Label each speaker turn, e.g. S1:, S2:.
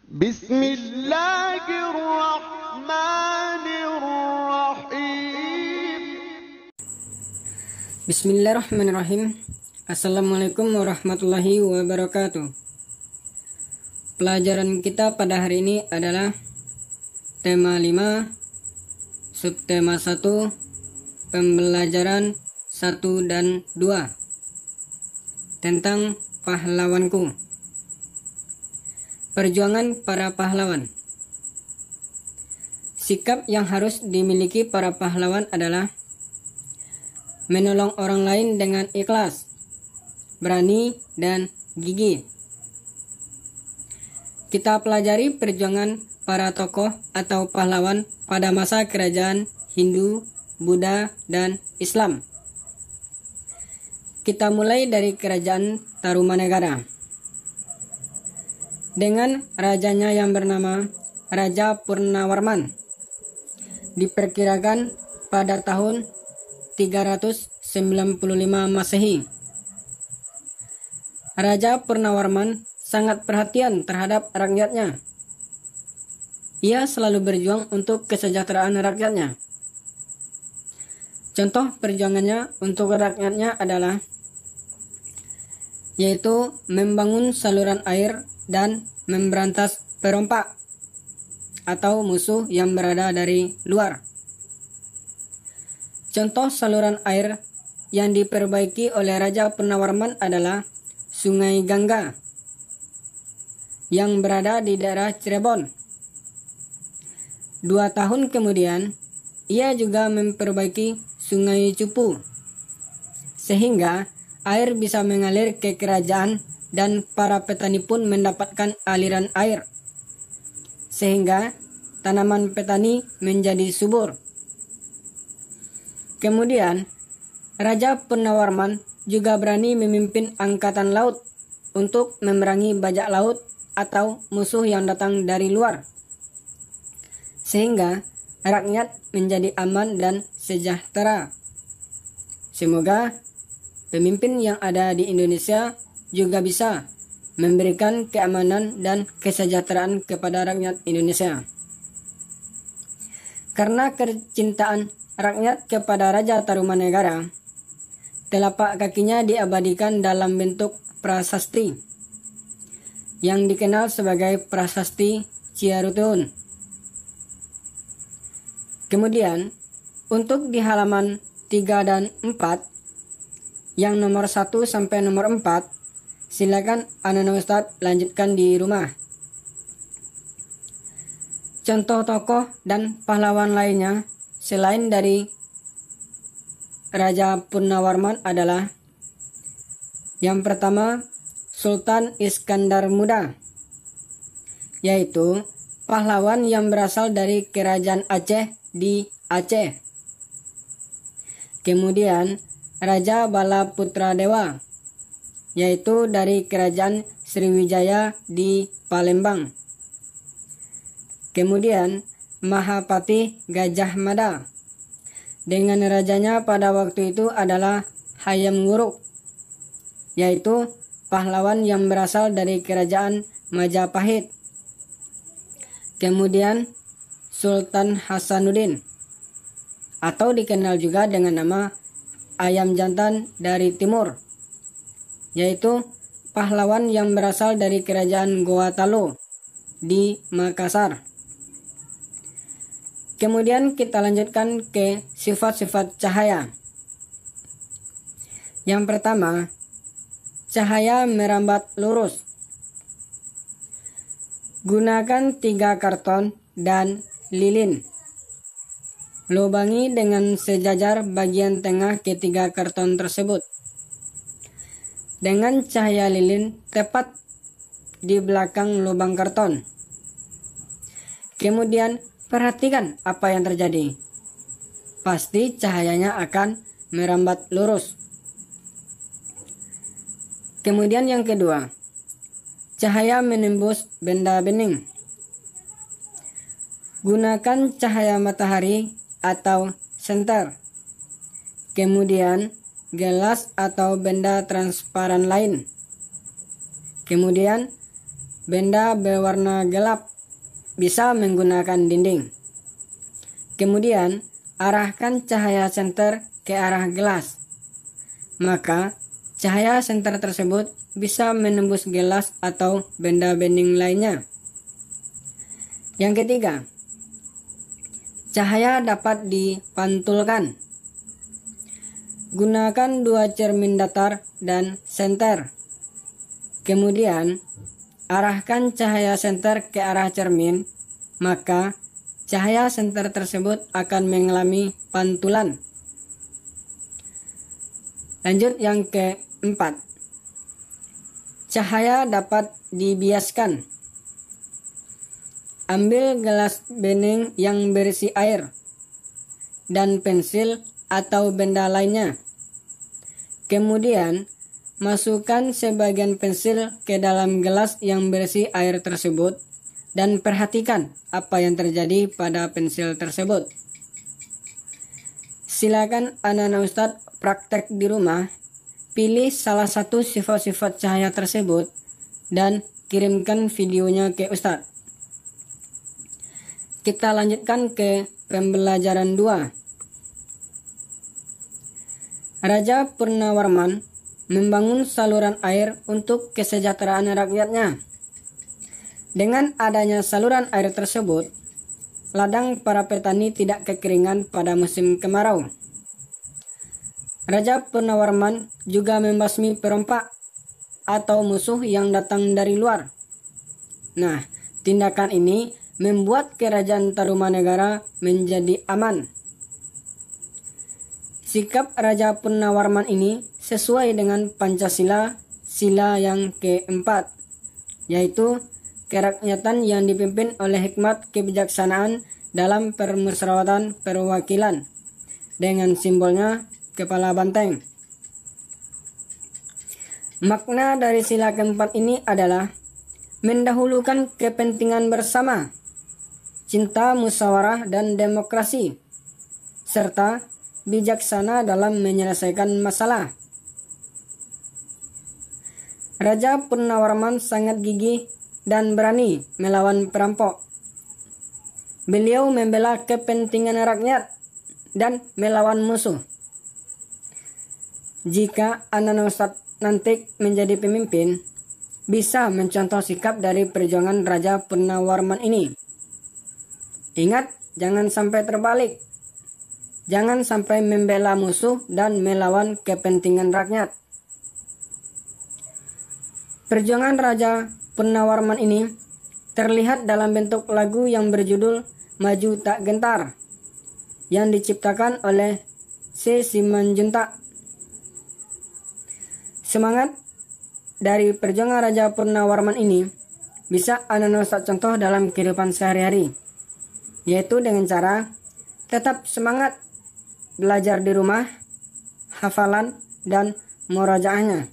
S1: Bismillahirrahmanirrahim.
S2: Bismillahirrahmanirrahim. Assalamualaikum warahmatullahi wabarakatuh. Pelajaran kita pada hari ini adalah tema 5, subtema 1, pembelajaran 1 dan 2 tentang pahlawanku. Perjuangan para pahlawan. Sikap yang harus dimiliki para pahlawan adalah menolong orang lain dengan ikhlas, berani, dan gigih. Kita pelajari perjuangan para tokoh atau pahlawan pada masa kerajaan Hindu, Buddha, dan Islam. Kita mulai dari kerajaan Tarumanegara dengan rajanya yang bernama Raja Purnawarman. Diperkirakan pada tahun 395 Masehi. Raja Purnawarman sangat perhatian terhadap rakyatnya. Ia selalu berjuang untuk kesejahteraan rakyatnya. Contoh perjuangannya untuk rakyatnya adalah yaitu membangun saluran air dan memberantas perompak atau musuh yang berada dari luar. Contoh saluran air yang diperbaiki oleh Raja Purnawarman adalah Sungai Gangga yang berada di daerah Cirebon. 2 tahun kemudian, ia juga memperbaiki Sungai Cupu sehingga air bisa mengalir ke kerajaan dan para petani pun mendapatkan aliran air sehingga tanaman petani menjadi subur. Kemudian, Raja Purnawarman juga berani memimpin angkatan laut untuk memerangi bajak laut atau musuh yang datang dari luar, sehingga rakyat menjadi aman dan sejahtera. Semoga pemimpin yang ada di Indonesia juga bisa memberikan keamanan dan kesejahteraan kepada rakyat Indonesia. Karena kecintaan rakyat kepada Raja Tarumanegara, telapak kakinya diabadikan dalam bentuk prasasti yang dikenal sebagai Prasasti Ciarutun. Kemudian, untuk di halaman 3 dan 4, yang nomor 1 sampai nomor 4, silakan Anak Ustadz lanjutkan di rumah. Contoh tokoh dan pahlawan lainnya selain dari Raja Purnawarman adalah yang pertama Sultan Iskandar Muda, yaitu pahlawan yang berasal dari kerajaan Aceh di Aceh. Kemudian Raja Bala Putra Dewa, yaitu dari kerajaan Sriwijaya di Palembang. Kemudian Mahapati Gajah Mada dengan rajanya pada waktu itu adalah Hayam Wuruk, yaitu pahlawan yang berasal dari kerajaan Majapahit. Kemudian Sultan Hasanuddin, atau dikenal juga dengan nama Ayam Jantan dari Timur, yaitu pahlawan yang berasal dari kerajaan Goa Talo di Makassar. Kemudian kita lanjutkan ke sifat-sifat cahaya. Yang pertama, cahaya merambat lurus. Gunakan 3 karton dan lilin. Lubangi dengan sejajar bagian tengah ketiga karton tersebut. Dengan cahaya lilin tepat di belakang lubang karton. Kemudian perhatikan apa yang terjadi. Pasti cahayanya akan merambat lurus. Kemudian yang kedua, cahaya menembus benda bening. Gunakan cahaya matahari atau senter. Kemudian gelas atau benda transparan lain. Kemudian benda berwarna gelap bisa menggunakan dinding. Kemudian, arahkan cahaya senter ke arah gelas. Maka, cahaya senter tersebut bisa menembus gelas atau benda bending lainnya. Yang ketiga, cahaya dapat dipantulkan. Gunakan 2 cermin datar dan senter. Kemudian, arahkan cahaya senter ke arah cermin, maka cahaya senter tersebut akan mengalami pantulan. Lanjut yang keempat, cahaya dapat dibiaskan. Ambil gelas bening yang berisi air dan pensil atau benda lainnya. Kemudian, masukkan sebagian pensil ke dalam gelas yang berisi air tersebut dan perhatikan apa yang terjadi pada pensil tersebut. Silakan anak-anak Ustadz praktek di rumah, pilih salah satu sifat-sifat cahaya tersebut dan kirimkan videonya ke Ustadz. Kita lanjutkan ke pembelajaran 2. Raja Purnawarman membangun saluran air untuk kesejahteraan rakyatnya. Dengan adanya saluran air tersebut, ladang para petani tidak kekeringan pada musim kemarau. Raja Purnawarman juga membasmi perompak atau musuh yang datang dari luar. Nah, tindakan ini membuat kerajaan Tarumanegara menjadi aman. Sikap Raja Purnawarman ini sesuai dengan Pancasila, sila yang keempat, yaitu kerakyatan yang dipimpin oleh hikmat kebijaksanaan dalam permusyawaratan perwakilan, dengan simbolnya kepala banteng. Makna dari sila keempat ini adalah mendahulukan kepentingan bersama, cinta musyawarah dan demokrasi, serta bijaksana dalam menyelesaikan masalah. Raja Purnawarman sangat gigih dan berani melawan perampok. Beliau membela kepentingan rakyat dan melawan musuh. Jika anak Ustadz nanti menjadi pemimpin, bisa mencontoh sikap dari perjuangan Raja Purnawarman ini. Ingat, jangan sampai terbalik. Jangan sampai membela musuh dan melawan kepentingan rakyat. Perjuangan Raja Purnawarman ini terlihat dalam bentuk lagu yang berjudul Maju Tak Gentar, yang diciptakan oleh C. Simanjuntak. Semangat dari perjuangan Raja Purnawarman ini bisa anak Ustadz contoh dalam kehidupan sehari-hari, yaitu dengan cara tetap semangat belajar di rumah, hafalan, dan murajaahnya.